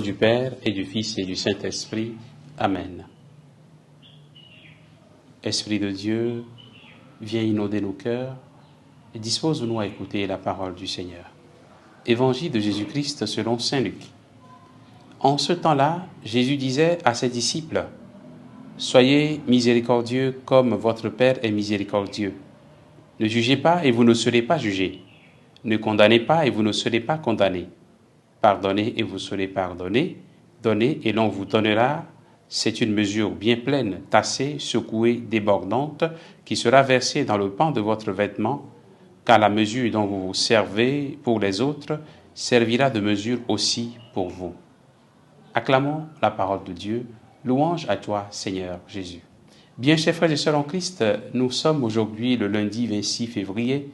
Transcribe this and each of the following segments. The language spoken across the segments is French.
du Père et du Fils et du Saint-Esprit. Amen. Esprit de Dieu, viens inonder nos cœurs et dispose-nous à écouter la parole du Seigneur. Évangile de Jésus-Christ selon saint Luc. En ce temps-là, Jésus disait à ses disciples, « Soyez miséricordieux comme votre Père est miséricordieux. Ne jugez pas et vous ne serez pas jugés. Ne condamnez pas et vous ne serez pas condamnés. Pardonnez et vous serez pardonnés. Donnez et l'on vous donnera. C'est une mesure bien pleine, tassée, secouée, débordante, qui sera versée dans le pan de votre vêtement, car la mesure dont vous vous servez pour les autres servira de mesure aussi pour vous. » Acclamons la parole de Dieu. Louange à toi, Seigneur Jésus. Bien, chers frères et sœurs en Christ, nous sommes aujourd'hui le lundi 26 février,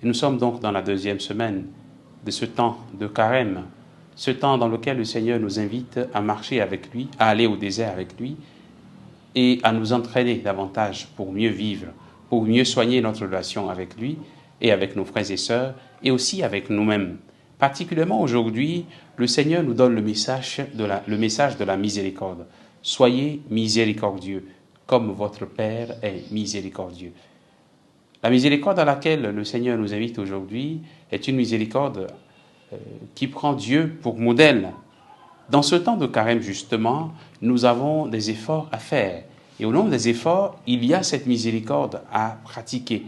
et nous sommes donc dans la deuxième semaine de ce temps de carême, ce temps dans lequel le Seigneur nous invite à marcher avec lui, à aller au désert avec lui et à nous entraîner davantage pour mieux vivre, pour mieux soigner notre relation avec lui et avec nos frères et sœurs et aussi avec nous-mêmes. Particulièrement aujourd'hui, le Seigneur nous donne le message de la miséricorde. Soyez miséricordieux, comme votre Père est miséricordieux. La miséricorde à laquelle le Seigneur nous invite aujourd'hui est une miséricorde qui prend Dieu pour modèle. Dans ce temps de carême, justement, nous avons des efforts à faire. Et au nombre des efforts, il y a cette miséricorde à pratiquer.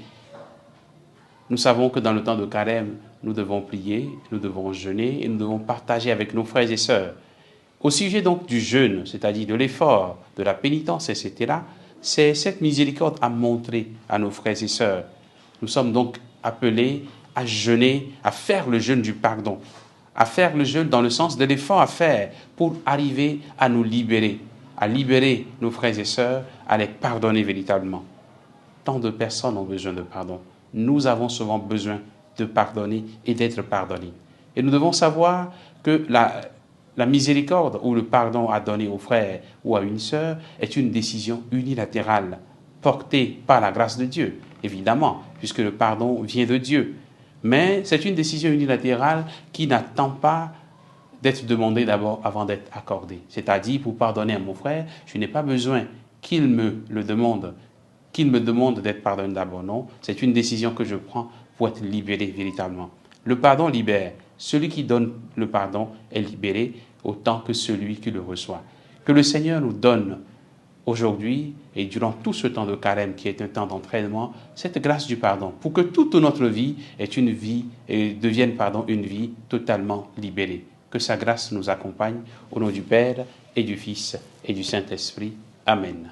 Nous savons que dans le temps de carême, nous devons prier, nous devons jeûner et nous devons partager avec nos frères et sœurs. Au sujet donc du jeûne, c'est-à-dire de l'effort, de la pénitence, etc., c'est cette miséricorde à montrer à nos frères et sœurs. Nous sommes donc appelés à jeûner, à faire le jeûne du pardon, à faire le jeûne dans le sens de l'effort à faire pour arriver à nous libérer, à libérer nos frères et sœurs, à les pardonner véritablement. Tant de personnes ont besoin de pardon. Nous avons souvent besoin de pardonner et d'être pardonnés. Et nous devons savoir que la miséricorde ou le pardon à donner aux frères ou à une sœur est une décision unilatérale, portée par la grâce de Dieu, évidemment, puisque le pardon vient de Dieu. Mais c'est une décision unilatérale qui n'attend pas d'être demandée d'abord avant d'être accordée. C'est-à-dire, pour pardonner à mon frère, je n'ai pas besoin qu'il me le demande, qu'il me demande d'être pardonné d'abord. Non, c'est une décision que je prends pour être libéré véritablement. Le pardon libère. Celui qui donne le pardon est libéré autant que celui qui le reçoit. Que le Seigneur nous donne aujourd'hui et durant tout ce temps de carême qui est un temps d'entraînement, cette grâce du pardon, pour que toute notre vie est une vie et devienne une vie totalement libérée. Que sa grâce nous accompagne au nom du Père et du Fils et du Saint-Esprit. Amen.